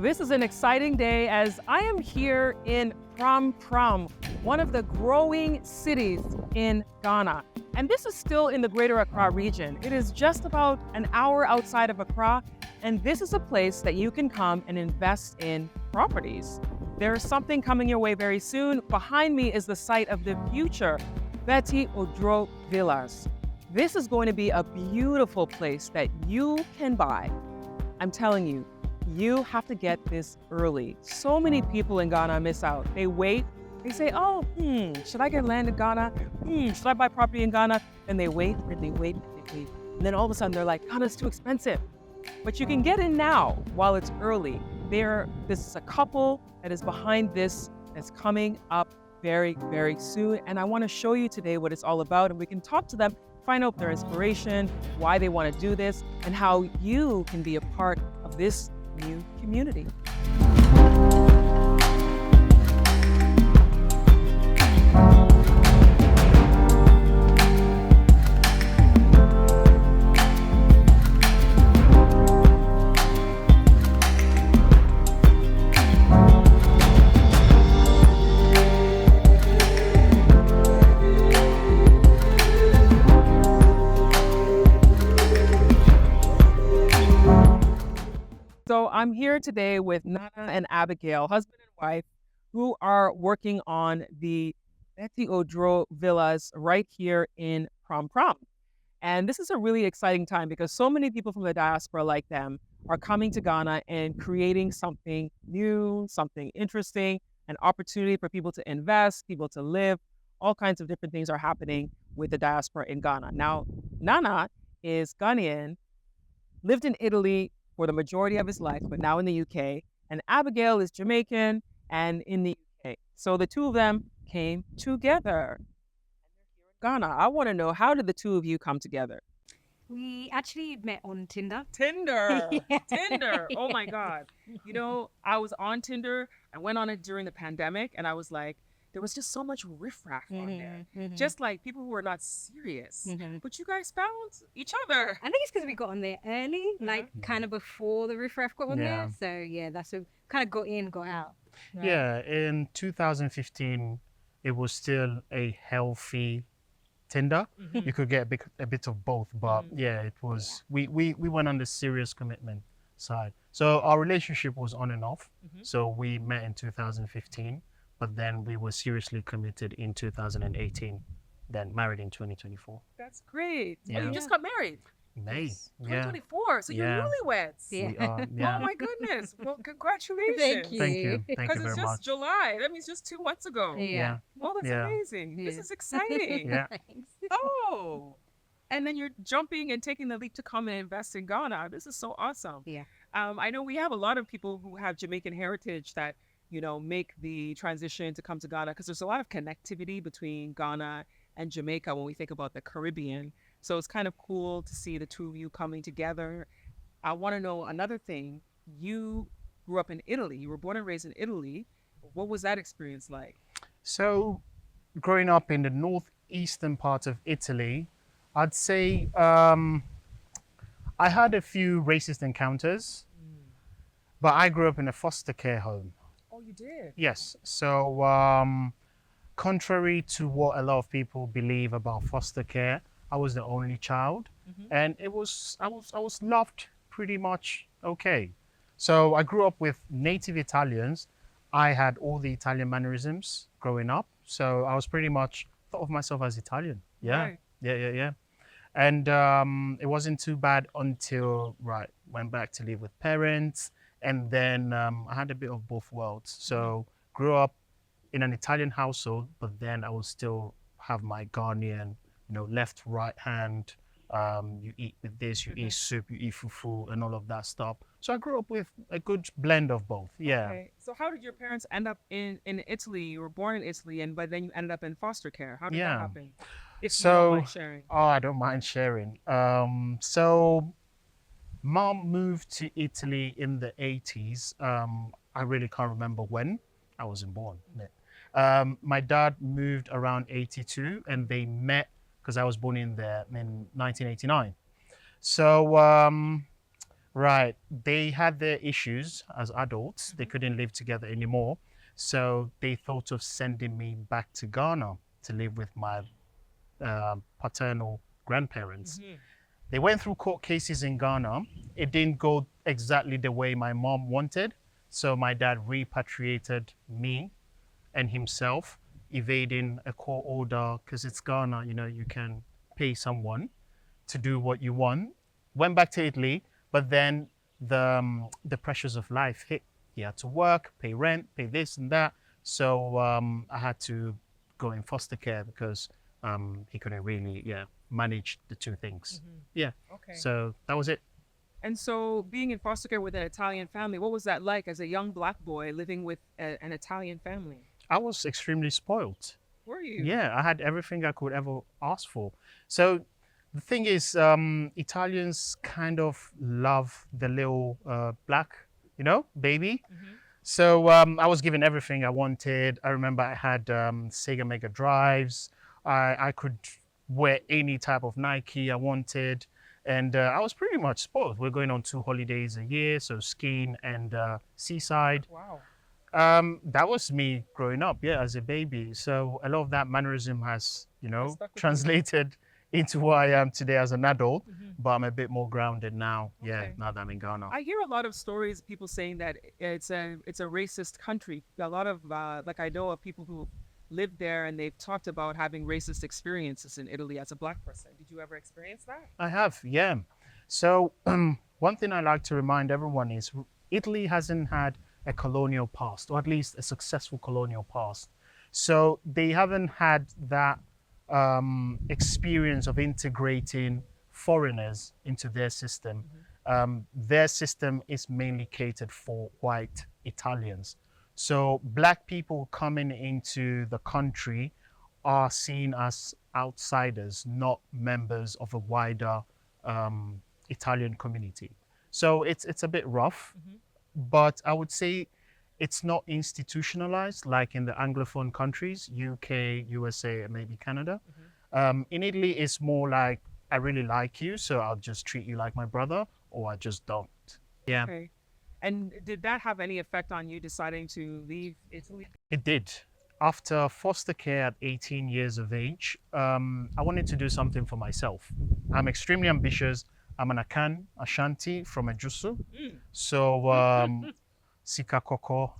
This is an exciting day as I am here in Prampram, one of the growing cities in Ghana. And this is still in the greater Accra region. It is just about an hour outside of Accra, and this is a place that you can come and invest in properties. There is something coming your way very soon. Behind me is the site of the future Betti Oduro Villas. This is going to be a beautiful place that you can buy. I'm telling you, you have to get this early. So many people in Ghana miss out. They wait, they say, oh, should I get land in Ghana? Should I buy property in Ghana? And they wait, and they wait, and they wait. And then all of a sudden they're like, Ghana's too expensive. But you can get in now while it's early. This is a couple that is behind this that's coming up very, very soon. And I want to show you today what it's all about. And we can talk to them, find out their inspiration, why they want to do this, and how you can be a part of this new community. So I'm here today with Nana and Abigail, husband and wife, who are working on the Betti Oduro Villas right here in Prampram. And this is a really exciting time because so many people from the diaspora like them are coming to Ghana and creating something new, something interesting, an opportunity for people to invest, people to live. All kinds of different things are happening with the diaspora in Ghana. Now, Nana is Ghanaian, lived in Italy for the majority of his life, but now in the UK. And Abigail is Jamaican and in the UK. So the two of them came together. And they're here in Ghana. I want to know, how did the two of you come together? We actually met on Tinder. Tinder. Yeah. Tinder. Oh my God. You know, I was on Tinder. I went on it during the pandemic and I was like, there was just so much riffraff on there. Just like people who are not serious. But you guys found each other. I think it's because we got on there early, like kind of before the riffraff got on there. So yeah, that's what kind of got in, got out. Right. Yeah, in 2015, it was still a healthy Tinder. You could get a bit of both, but yeah, it was. We went on the serious commitment side. So our relationship was on and off. So we met in 2015. But then we were seriously committed in 2018, then married in 2024. That's great. Yeah. Oh, you just got married? May. 2024. So you're newlyweds. Yeah. We are, yeah. Oh my goodness. Well, congratulations. Thank you. Thank you. Thank you Because very it's just much. July. That means just 2 months ago. Yeah. Well, that's amazing. This is exciting. Yeah. Thanks. Oh. And then you're jumping and taking the leap to come and invest in Ghana. This is so awesome. Yeah. I know we have a lot of people who have Jamaican heritage that, you know, make the transition to come to Ghana because there's a lot of connectivity between Ghana and Jamaica when we think about the Caribbean. So it's kind of cool to see the two of you coming together. I want to know another thing. You grew up in Italy. You were born and raised in Italy. What was that experience like? So growing up in the northeastern part of Italy, I'd say I had a few racist encounters, but I grew up in a foster care home. Oh, you did? Yes. So contrary to what a lot of people believe about foster care, I was the only child, and I was loved pretty much okay. So I grew up with native Italians. I had all the Italian mannerisms growing up, so I was pretty much thought of myself as Italian. Yeah, right. Yeah. And it wasn't too bad until went back to live with parents. And then I had a bit of both worlds. So grew up in an Italian household, but then I would still have my Ghanaian, left, right hand. You eat with this, you eat soup, you eat fufu, and all of that stuff. So I grew up with a good blend of both. Yeah. Okay. So how did your parents end up in Italy? You were born in Italy, but then you ended up in foster care. How did that happen? If you don't mind sharing. Oh, I don't mind sharing. So Mom moved to Italy in the 80s. I really can't remember when. I wasn't born. My dad moved around 82 and they met because I was born in 1989. So Right. They had their issues as adults. They couldn't live together anymore. So they thought of sending me back to Ghana to live with my paternal grandparents. They went through court cases in Ghana. It didn't go exactly the way my mom wanted. So my dad repatriated me and himself, evading a court order because it's Ghana, you know, you can pay someone to do what you want. Went back to Italy, but then the pressures of life hit. He had to work, pay rent, pay this and that. So I had to go in foster care because he couldn't really, manage the two things. Yeah. Okay. So that was it. And so, being in foster care with an Italian family, what was that like as a young Black boy living with an Italian family? I was extremely spoiled. Were you? Yeah, I had everything I could ever ask for. So the thing is, Italians kind of love the little black, baby. So I was given everything I wanted. I remember I had Sega Mega Drives. I could wear any type of Nike I wanted. And I was pretty much spoiled. We're going on 2 holidays a year, so skiing and seaside. Wow. That was me growing up, as a baby. So a lot of that mannerism has, stuck with you. translated into who I am today as an adult, but I'm a bit more grounded now. Yeah, Okay. now that I'm in Ghana. I hear a lot of stories, people saying that it's a racist country. A lot of I know of people who lived there and they've talked about having racist experiences in Italy as a Black person. Did you ever experience that? I have, yeah. So one thing I like to remind everyone is Italy hasn't had a colonial past, or at least a successful colonial past. So they haven't had that experience of integrating foreigners into their system. Their system is mainly catered for white Italians. So Black people coming into the country are seen as outsiders, not members of a wider Italian community. So it's a bit rough, but I would say it's not institutionalized like in the Anglophone countries, UK, USA, and maybe Canada. In Italy, it's more like, I really like you, so I'll just treat you like my brother, or I just don't. Yeah, Okay. And did that have any effect on you deciding to leave Italy? it did. After foster care at 18 years of age, I wanted to do something for myself. I'm extremely ambitious. I'm an Akan Ashanti from Ejusu. So, Sika Koko.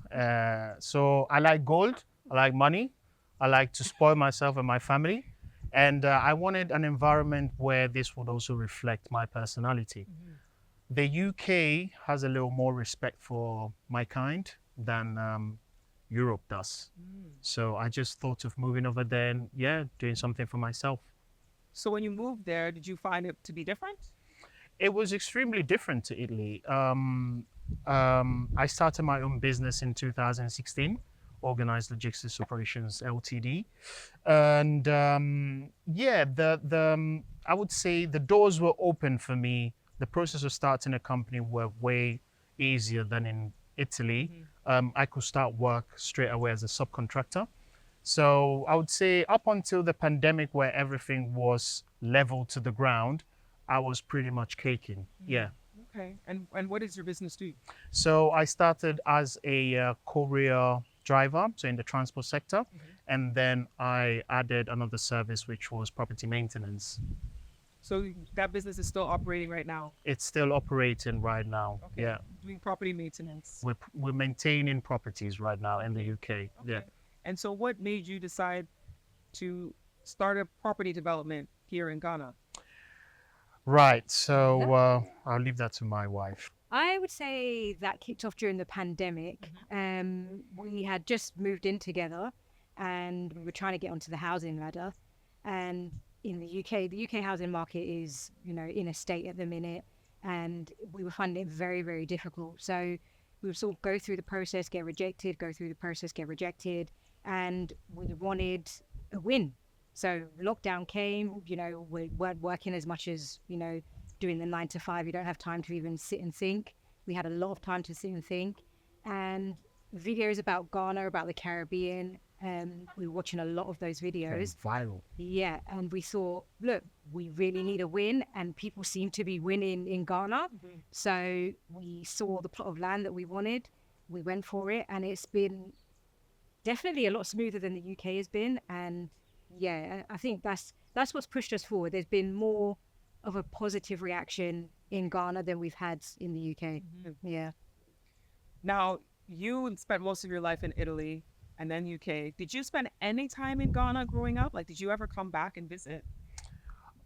So I like gold, I like money, I like to spoil myself and my family. And I wanted an environment where this would also reflect my personality. The UK has a little more respect for my kind than Europe does. So I just thought of moving over there and doing something for myself. So when you moved there, did you find it to be different? It was extremely different to Italy. I started my own business in 2016, Organized Logistics Operations Ltd. And I would say the doors were open for me. The process of starting a company were way easier than in Italy. I could start work straight away as a subcontractor. So I would say up until the pandemic where everything was leveled to the ground, I was pretty much caking. Yeah. Okay. And what does your business do? So I started as a courier driver, so in the transport sector. And then I added another service, which was property maintenance. So that business is still operating right now? It's still operating right now. Okay. Yeah. Doing property maintenance. We're maintaining properties right now in the UK. Okay. Yeah. And so what made you decide to start a property development here in Ghana? Right. So I'll leave that to my wife. I would say that kicked off during the pandemic. We had just moved in together and we were trying to get onto the housing ladder. And in the UK housing market is, in a state at the minute, and we were finding it very, very difficult. So we would sort of go through the process, get rejected, go through the process, get rejected, and we wanted a win. So lockdown came, we weren't working as much as, doing the 9 to 5. You don't have time to even sit and think. We had a lot of time to sit and think. And videos about Ghana, about the Caribbean, We were watching a lot of those videos. Viral. Yeah, and we thought, look, we really need a win, and people seem to be winning in Ghana. So we saw the plot of land that we wanted. We went for it, and it's been definitely a lot smoother than the UK has been. And yeah, I think that's what's pushed us forward. There's been more of a positive reaction in Ghana than we've had in the UK. Yeah. Now, you spent most of your life in Italy and then UK. Did you spend any time in Ghana growing up? Like, did you ever come back and visit?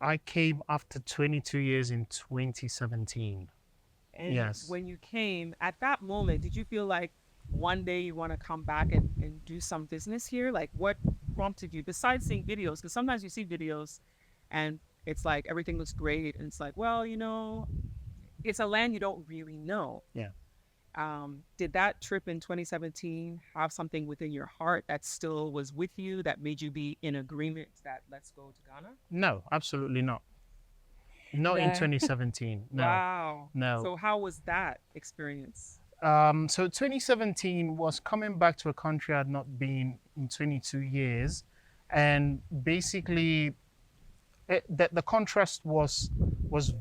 I came after 22 years in 2017. And Yes. when you came, at that moment, did you feel like one day you want to come back and do some business here? Like, what prompted you, besides seeing videos? Because sometimes you see videos and it's like everything looks great. And it's like, well, you know, it's a land you don't really know. Yeah. Did that trip in 2017 have something within your heart that still was with you, that made you be in agreement that let's go to Ghana? No, absolutely not. Not in Yeah. 2017. No. Wow. No. So how was that experience? So 2017 was coming back to a country I'd not been in 22 years. And basically, the contrast was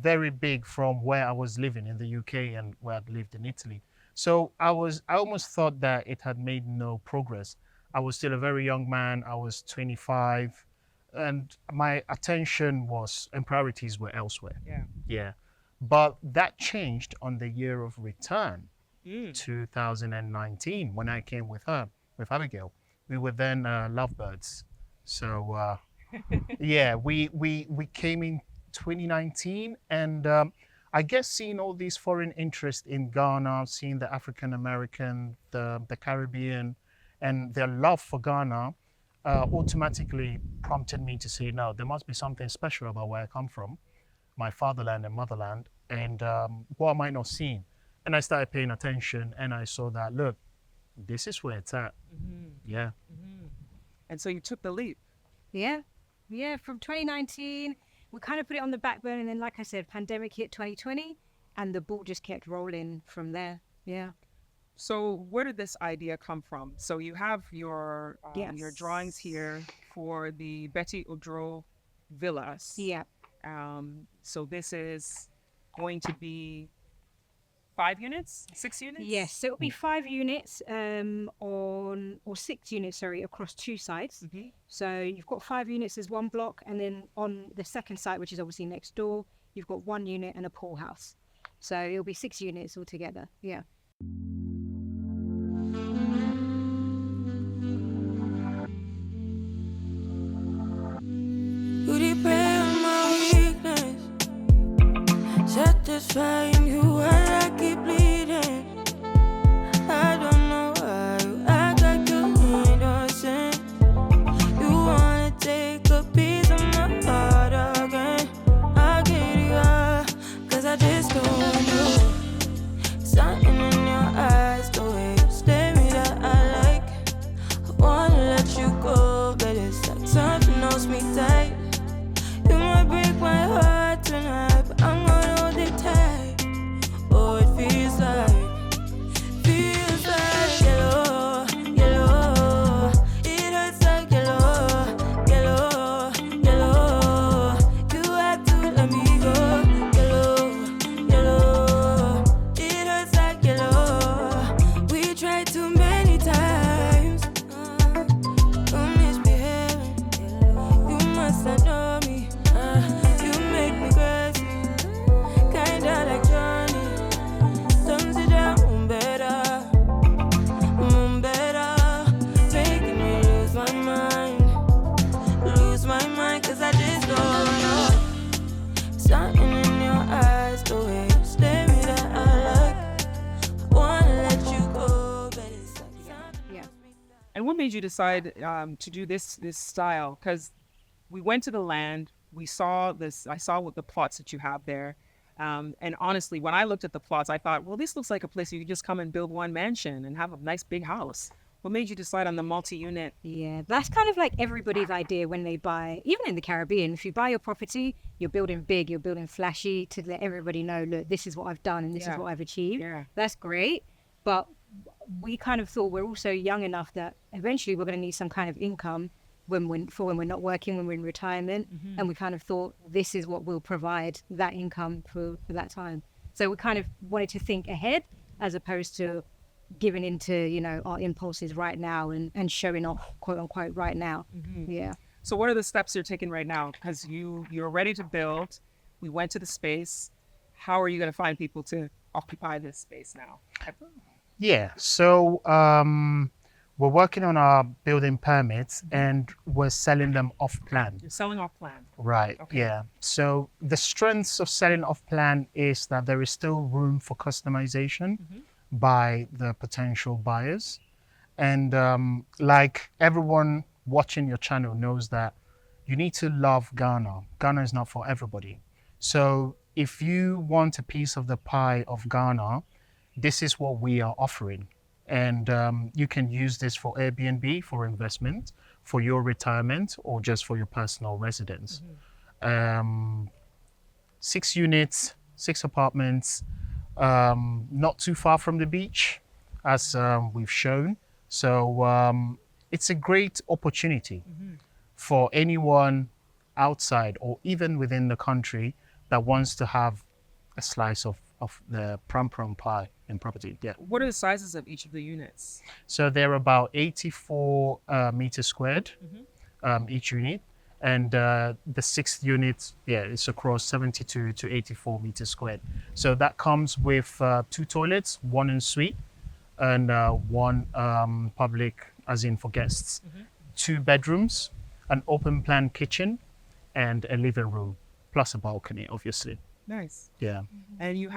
very big from where I was living in the UK and where I'd lived in Italy. So I almost thought that it had made no progress. I was still a very young man. I was 25, and my attention and priorities were elsewhere. Yeah. Yeah. But that changed on the year of return, 2019, when I came with Abigail. We were then lovebirds. So yeah, we came in 2019, and I guess seeing all these foreign interest in Ghana, seeing the African American, the Caribbean, and their love for Ghana automatically prompted me to say, no, there must be something special about where I come from, my fatherland and motherland, and what am I not seeing? And I started paying attention, and I saw that, look, this is where it's at. Yeah. And so you took the leap. Yeah. From 2019, we kind of put it on the back burner, and then, like I said, pandemic hit 2020, and the ball just kept rolling from there. Yeah. So where did this idea come from? So you have your drawings here for the Betti Oduro Villas. Yeah. So this is going to be 5 units, 6 units? Yes, so it'll be 5 units or 6 units, across 2 sites. So you've got 5 units as one block, and then on the second site, which is obviously next door, you've got 1 unit and a pool house. So it'll be 6 units altogether. Yeah. You depend on my weakness, satisfying you while I keep bleeding. I don't know why you act like you innocent. You wanna take a piece of my heart again. I'll get you out, 'cause I just don't know. Something in your eyes, the way you stare me that I like. I wanna let you go, but it's like something knows me tight. You might break my heart tonight, but I'm gonna hold it tight. Oh, it feels like yellow, yellow. It hurts like yellow, yellow, yellow. You have to let me go, yellow, yellow. It hurts like yellow. We tried too many times. Don't misbehave. You must not know me. You make me crazy, kinda like Johnny. Don't sit down, better, making me lose my mind, 'cause I just don't know. Something in your eyes, the way you stare me that I like. I wanna let you go, but it's like something. Yeah. And what made you decide to do this style? Because we went to the land, we saw this, I saw what the plots that you have there. And honestly, when I looked at the plots, I thought, well, this looks like a place you could just come and build one mansion and have a nice big house. What made you decide on the multi-unit? Yeah, that's kind of like everybody's idea when they buy, even in the Caribbean. If you buy your property, you're building big, you're building flashy to let everybody know, look, this is what I've done and this is what I've achieved. Yeah. That's great. But we kind of thought we're also young enough that eventually we're going to need some kind of income when we're not working, when we're in retirement. And we kind of thought this is what will provide that income for that time. So we kind of wanted to think ahead as opposed to giving into, you know, our impulses right now and showing off, quote unquote, right now. Yeah. So what are the steps you're taking right now? Because you're ready to build. We went to the space. How are you going to find people to occupy this space now? Yeah, so we're working on our building permits and we're selling them off plan. You're selling off plan. Right, Okay. yeah. So the strengths of selling off plan is that there is still room for customization by the potential buyers. And like everyone watching your channel knows that you need to love Ghana. Ghana is not for everybody. So if you want a piece of the pie of Ghana, this is what we are offering. And you can use this for Airbnb, for investment, for your retirement, or just for your personal residence. 6 units, 6 apartments, not too far from the beach, as we've shown. So it's a great opportunity for anyone outside or even within the country that wants to have a slice of the Prampram pie in property. Yeah. What are the sizes of each of the units? So they're about 84 meters squared, each unit. And the 6th unit, it's across 72 to 84 meters squared. So that comes with 2 toilets, 1 en suite, and 1 public, as in for guests. 2 bedrooms, an open plan kitchen, and a living room, plus a balcony, obviously. Nice. Yeah. And you've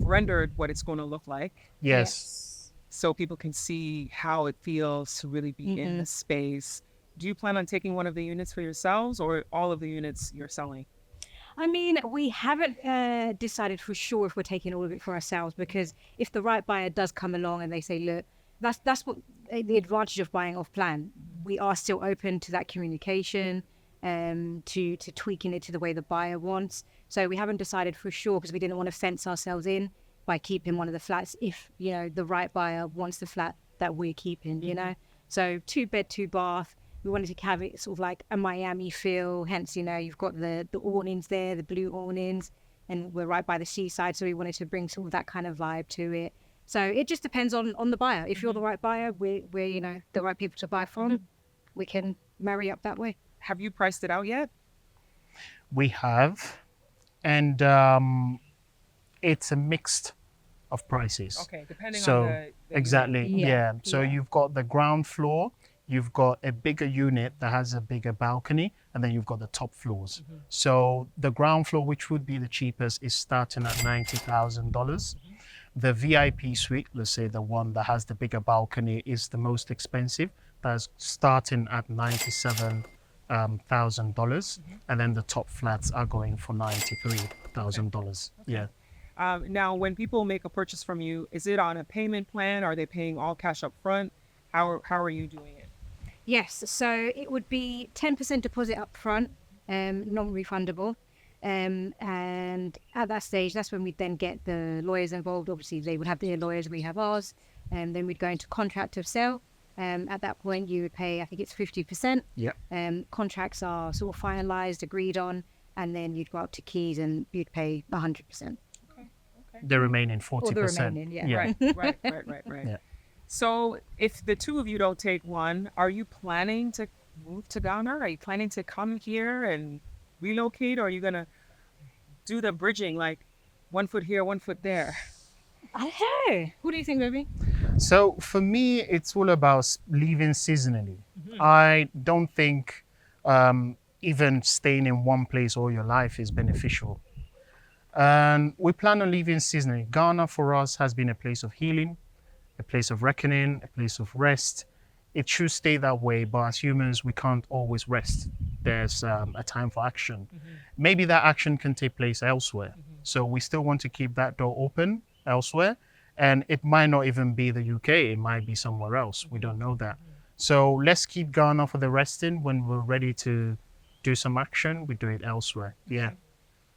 rendered what it's going to look like, Yes. so people can see how it feels to really be in the space. Do you plan on taking one of the units for yourselves, or all of the units you're selling? I mean, we haven't decided for sure if we're taking all of it for ourselves, because if the right buyer does come along and they say, look, that's what the advantage of buying off plan. We are still open to that communication, to tweaking it to the way the buyer wants. So we haven't decided for sure, because we didn't want to fence ourselves in by keeping one of the flats if, you know, the right buyer wants the flat that we're keeping, you know. So 2 bed, 2 bath. We wanted to have it sort of like a Miami feel. Hence, you know, you've got the awnings there, the blue awnings, and we're right by the seaside. So we wanted to bring sort of that kind of vibe to it. So it just depends on the buyer. If you're the right buyer, we're you know, the right people to buy from, we can marry up that way. Have you priced it out yet? We have. And it's a mixed of prices. Okay, depending So on the exactly, unit. yeah. So you've got the ground floor, you've got a bigger unit that has a bigger balcony, and then you've got the top floors. So the ground floor, which would be the cheapest, is starting at $90,000. The VIP suite, let's say the one that has the bigger balcony, is the most expensive. That's starting at $97,000, and then the top flats are going for $93,000. Yeah. Now, when people make a purchase from you, is it on a payment plan? Are they paying all cash up front? How are you doing it? Yes, so it would be 10% deposit up front, non-refundable. And at that stage, that's when we'd then get the lawyers involved. Obviously, they would have their lawyers, we have ours. And then we'd go into contract of sale. At that point, you would pay, I think it's 50%. Yeah. Contracts are sort of finalized, agreed on, and then you'd go up to keys and you'd pay 100%. The remaining 40%. Or the remaining, yeah. Right. Yeah. So if the two of you don't take one, are you planning to move to Ghana? Are you planning to come here and relocate? Or are you going to do the bridging, like 1 foot here, 1 foot there? I don't know. What do you think, baby? So for me, it's all about living seasonally. I don't think even staying in one place all your life is beneficial. And we plan on living seasonally. Ghana for us has been a place of healing, a place of reckoning, a place of rest. It should stay that way, but as humans, we can't always rest. There's a time for action. Maybe that action can take place elsewhere. So we still want to keep that door open elsewhere. And it might not even be the UK, it might be somewhere else. We don't know that. So let's keep Ghana for the resting. When we're ready to do some action, we do it elsewhere. Yeah.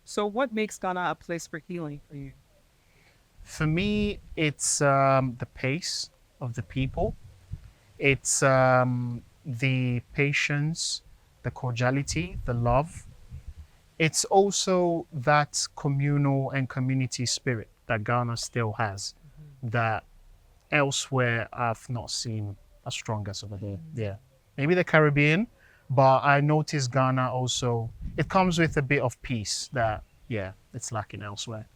So what makes Ghana a place for healing for you? For me, it's the pace of the people. It's the patience, the cordiality, the love. It's also that communal and community spirit that Ghana still has, that elsewhere I've not seen as strong as over here. Yeah, maybe the Caribbean, but I noticed Ghana also. It comes with a bit of peace that it's lacking elsewhere.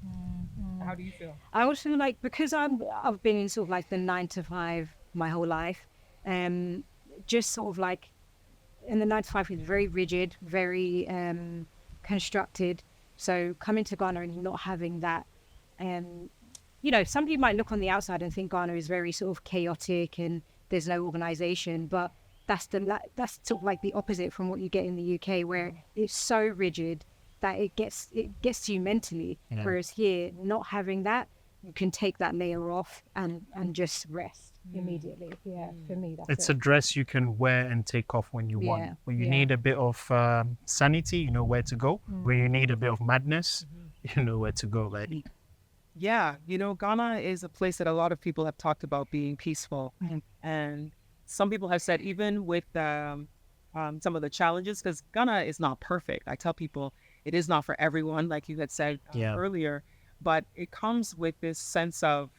How do you feel? I also feel like because I've been in sort of like the 9 to 5 my whole life, just sort of like in the 9 to 5 is very rigid, very constructed. So coming to Ghana and not having that, somebody might look on the outside and think Ghana is very sort of chaotic and there's no organization, but that's sort of like the opposite from what you get in the UK, where it's so rigid that it gets to you mentally. Yeah. Whereas here, not having that, you can take that layer off and just rest immediately. Yeah, for me, It's a dress you can wear and take off when you want. Yeah, When you yeah. need a bit of sanity, you know where to go. When you need a bit of madness, you know where to go, lady. Yeah, Ghana is a place that a lot of people have talked about being peaceful. And some people have said, even with some of the challenges, because Ghana is not perfect. I tell people it is not for everyone, like you had said earlier, but it comes with this sense of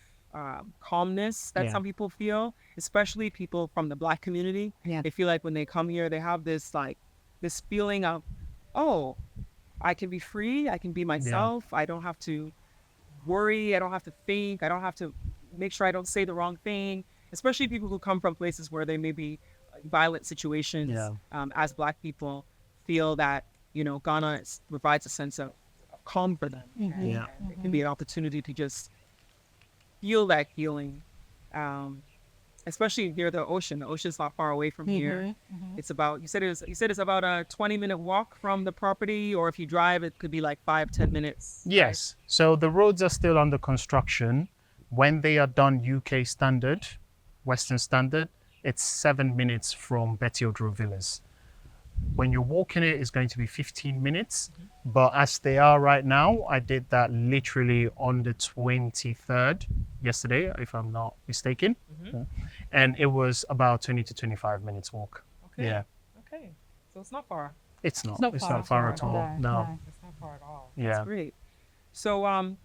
calmness that some people feel, especially people from the Black community. Yeah. They feel like when they come here, they have this feeling of, oh, I can be free, I can be myself, I don't have to worry, I don't have to think, I don't have to make sure I don't say the wrong thing, especially people who come from places where they may be violent situations. As Black people feel that Ghana provides a sense of calm for them. And it can be an opportunity to just feel that healing, especially near the ocean. The ocean's not far away from here. It's about, you said it's about a 20-minute walk from the property, or if you drive it could be like 5-10 minutes. Yes. So the roads are still under construction. When they are done UK standard, Western standard, it's 7 minutes from Betti Oduro Villas. When you're walking it, it's going to be 15 minutes. But as they are right now, I did that literally on the 23rd, yesterday, if I'm not mistaken. And it was about 20 to 25 minutes walk. Okay. Yeah. Okay. So it's not far. It's not. not It's far not far at at all. all. No. It's not far at all. Yeah. That's great. So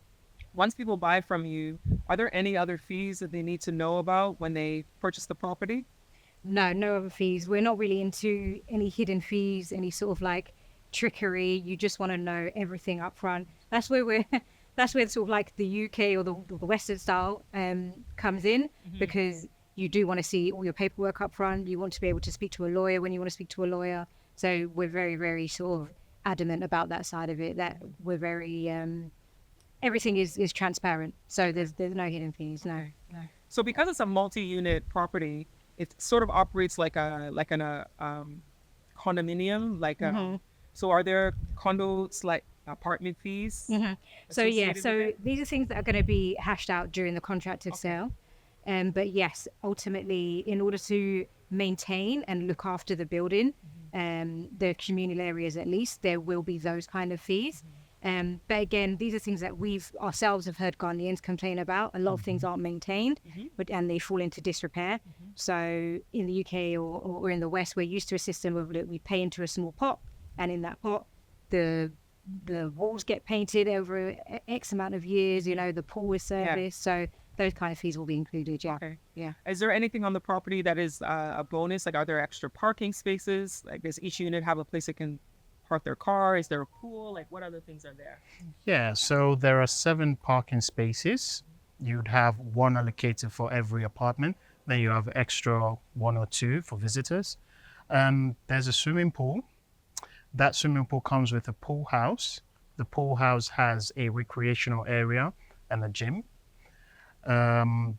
once people buy from you, are there any other fees that they need to know about when they purchase the property? No other fees. We're not really into any hidden fees, any sort of like trickery. You just want to know everything up front. That's where that's where sort of like the UK or the Western style comes in, because you do want to see all your paperwork up front. You want to be able to speak to a lawyer when you want to speak to a lawyer. So we're very, very sort of adamant about that side of it, that we're very everything is transparent. So there's no hidden fees. No. So because it's a multi-unit property, it sort of operates like an condominium. So are there condos like apartment fees? So yeah, associated with so it? these are things that are going to be hashed out during the contract of sale. But yes, ultimately, in order to maintain and look after the building, the communal areas at least, there will be those kind of fees. But again, these are things that we've ourselves have heard Ghanaians complain about. A lot of things aren't maintained, and they fall into disrepair. So in the UK or in the West, we're used to a system of we pay into a small pot, and in that pot, the walls get painted over X amount of years. The pool is serviced, so those kind of fees will be included. Yeah. Okay. Yeah. Is there anything on the property that is a bonus? Like, are there extra parking spaces? Like, does each unit have a place that can park their car? Is there a pool? Like, what other things are there? Yeah, so there are 7 parking spaces. You'd have 1 allocated for every apartment. Then you have extra 1 or 2 for visitors. There's a swimming pool. That swimming pool comes with a pool house. The pool house has a recreational area and a gym.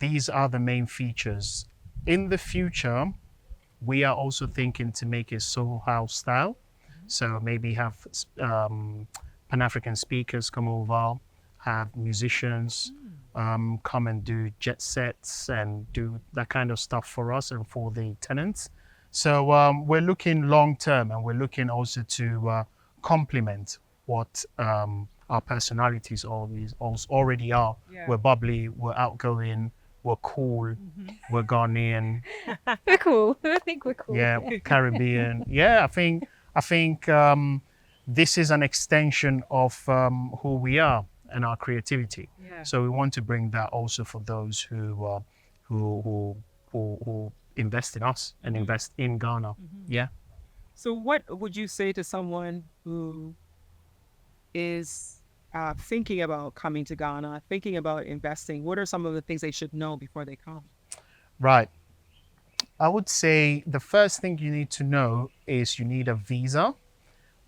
These are the main features. In the future, we are also thinking to make it Soho House style. So maybe have Pan-African speakers come over, have musicians come and do jet sets and do that kind of stuff for us and for the tenants. So we're looking long term, and we're looking also to complement what our personalities already are. Yeah. We're bubbly, we're outgoing, we're cool, we're Ghanaian, We're cool. I think we're cool. yeah, Caribbean. Yeah, I think this is an extension of who we are and our creativity. Yeah. So we want to bring that also for those who invest in us and invest in Ghana. Yeah. So what would you say to someone who is thinking about coming to Ghana, thinking about investing? What are some of the things they should know before they come? Right. I would say the first thing you need to know is you need a visa.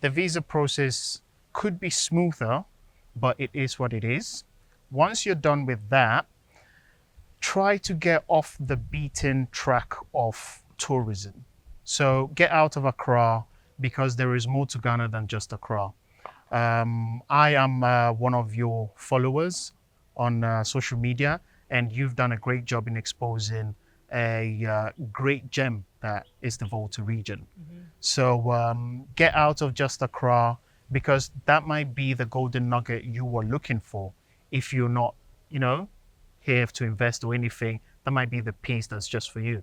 The visa process could be smoother, but it is what it is. Once you're done with that, try to get off the beaten track of tourism. So get out of Accra, because there is more to Ghana than just Accra. I am one of your followers on social media, and you've done a great job in exposing a great gem that is the Volta region. So get out of just Accra, because that might be the golden nugget you were looking for. If you're not, here to invest or anything, that might be the piece that's just for you.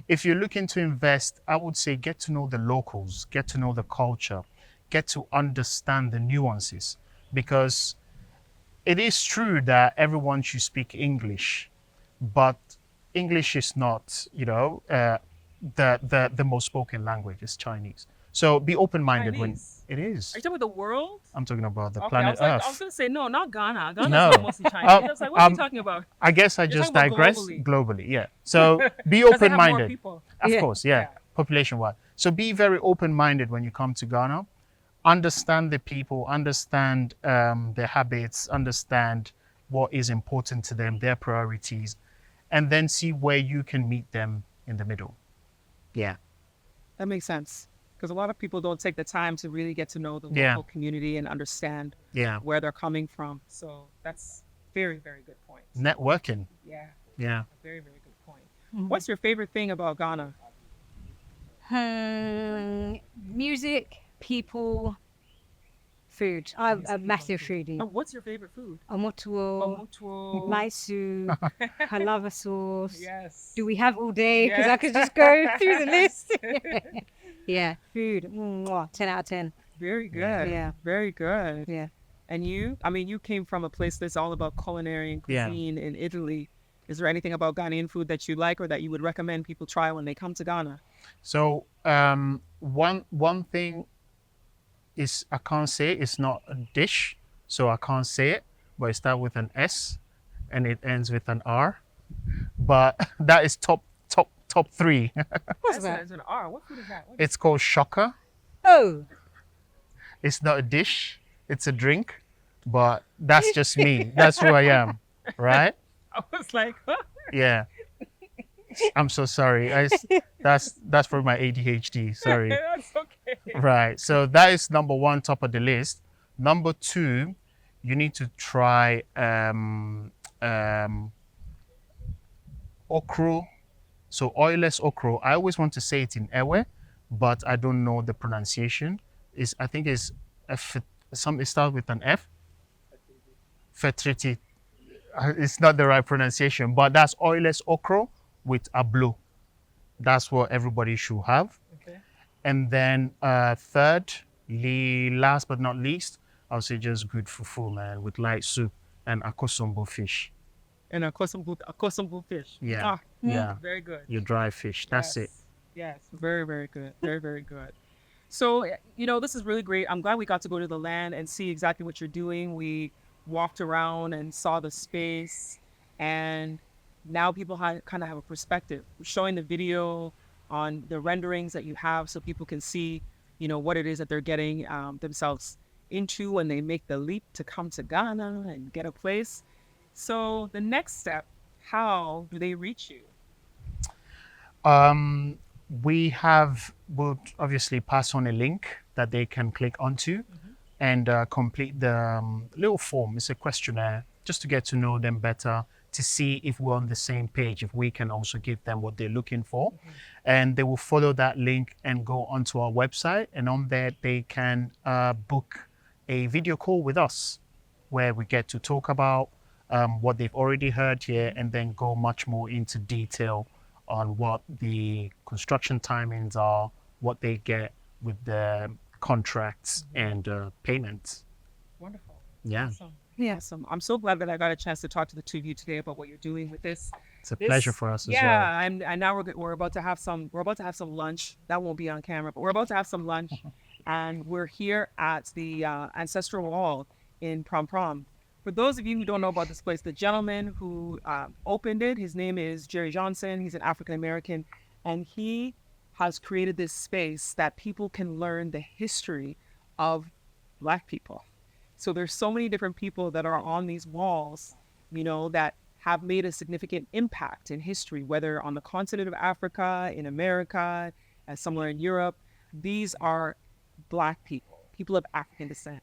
If you're looking to invest, I would say get to know the locals, get to know the culture, get to understand the nuances, because it is true that everyone should speak English, but English is not, the most spoken language. Is Chinese. So be open-minded when Chinese? it is. Are you talking about the world? I'm talking about the Okay, planet I Earth. was going to say, no, not Ghana. Ghana's No. not mostly Chinese. I was like, what are you talking about? I guess I You're just talking about digress globally. Yeah. So be 'Cause they have more open-minded. people. Of Yeah. course, yeah. Yeah. Population-wise. So be very open-minded when you come to Ghana. Understand the people, understand their habits, understand what is important to them, their priorities, and then see where you can meet them in the middle. Yeah. That makes sense. Because a lot of people don't take the time to really get to know the Yeah. local community and understand Yeah. where they're coming from. So that's very, very good point. Networking. Yeah, Yeah. very, very good point. What's your favorite thing about Ghana? Music, people, food. I'm a massive foodie. What's your favorite food? Omotuo, Omotuo. maisu, halava sauce. Yes. Do we have all day? Because I Yes. could just go through the list. Yeah, food. Mwah, 10 out of 10. Very good. Yeah. Very good. Yeah. And you? I mean, you came from a place that's all about culinary and Yeah. cuisine in Italy. Is there anything about Ghanaian food that you like or that you would recommend people try when they come to Ghana? So one thing is I can't say it. It's not a dish, so I can't say it. But it starts with an S, and it ends with an R. But that is top three. What's that? That's an R. What food is that? It's called shoka. Oh, It's not a dish. It's a drink. But that's just me. That's who I am, right? I was like, huh? Yeah. I'm so sorry. That's for my ADHD. Sorry. That's okay. Right. So that is number one, top of the list. Number two, you need to try okra. So oilless okra. I always want to say it in Ewe, but I don't know the pronunciation. I think it's it starts with an F. Fetriti. It's not the right pronunciation, but that's oilless okra with ablo. That's what everybody should have. Okay. And then third, last but not least, I'll say just good fufu, man, with light soup and akosombo fish. And a kosombo fish. Yeah. Ah, Yeah. very good. Your dry fish. That's it. Yes. Very, very good. Very, very good. So, this is really great. I'm glad we got to go to the land and see exactly what you're doing. We walked around and saw the space, and now people kind of have a perspective. We're showing the video on the renderings that you have so people can see, what it is that they're getting themselves into when they make the leap to come to Ghana and get a place. So the next step, how do they reach you? We'll obviously pass on a link that they can click onto and complete the little form. It's a questionnaire just to get to know them better, to see if we're on the same page, if we can also give them what they're looking for. And they will follow that link and go onto our website. And on there, they can book a video call with us. where we get to talk about what they've already heard here and then go much more into detail on what the construction timings are, what they get with the contracts and payments. Wonderful. Yeah, Awesome. Yeah. Awesome. I'm so glad that I got a chance to talk to the two of you today about what you're doing with this. it's a pleasure for us as well. Yeah, and now we're about to have some lunch. That won't be on camera, but we're about to have some lunch, and we're here at the ancestral wall in Prampram. For those of you who don't know about this place, the gentleman who opened it, his name is Jerry Johnson. He's an African American, and he has created this space that people can learn the history of Black people. So there's so many different people that are on these walls, that have made a significant impact in history, whether on the continent of Africa, in America, somewhere in Europe. These are Black people of African descent,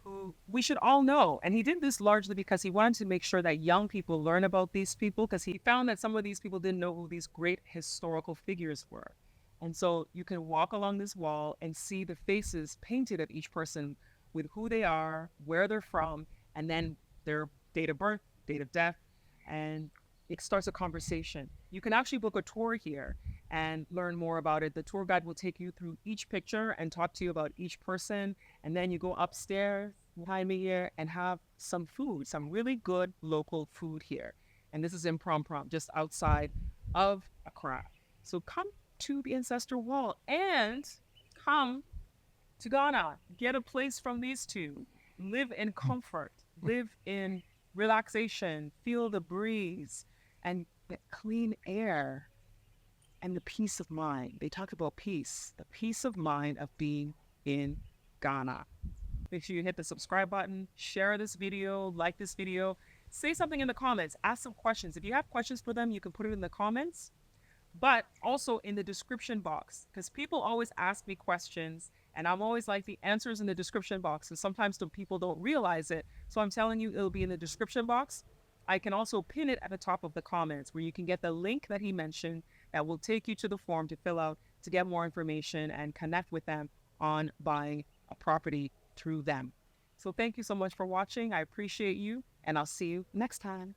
who we should all know. And he did this largely because he wanted to make sure that young people learn about these people, because he found that some of these people didn't know who these great historical figures were. And so you can walk along this wall and see the faces painted of each person with who they are, where they're from, and then their date of birth, date of death, and it starts a conversation. You can actually book a tour here and learn more about it. The tour guide will take you through each picture and talk to you about each person, and then you go upstairs behind me here and have some food, some really good local food here. And this is in Prampram, just outside of Accra. So come to the ancestral wall and come to Ghana. Get a place from these two. Live in comfort, live in relaxation, feel the breeze, and get clean air and the peace of mind. They talk about peace, the peace of mind of being in Ghana. Make sure you hit the subscribe button, share this video, like this video, say something in the comments, ask some questions. If you have questions for them, you can put it in the comments, but also in the description box, because people always ask me questions and I'm always like, the answers in the description box, and sometimes the people don't realize it. So I'm telling you, it'll be in the description box. I can also pin it at the top of the comments where you can get the link that he mentioned that will take you to the form to fill out to get more information and connect with them on buying a property through them. So thank you so much for watching. I appreciate you, and I'll see you next time.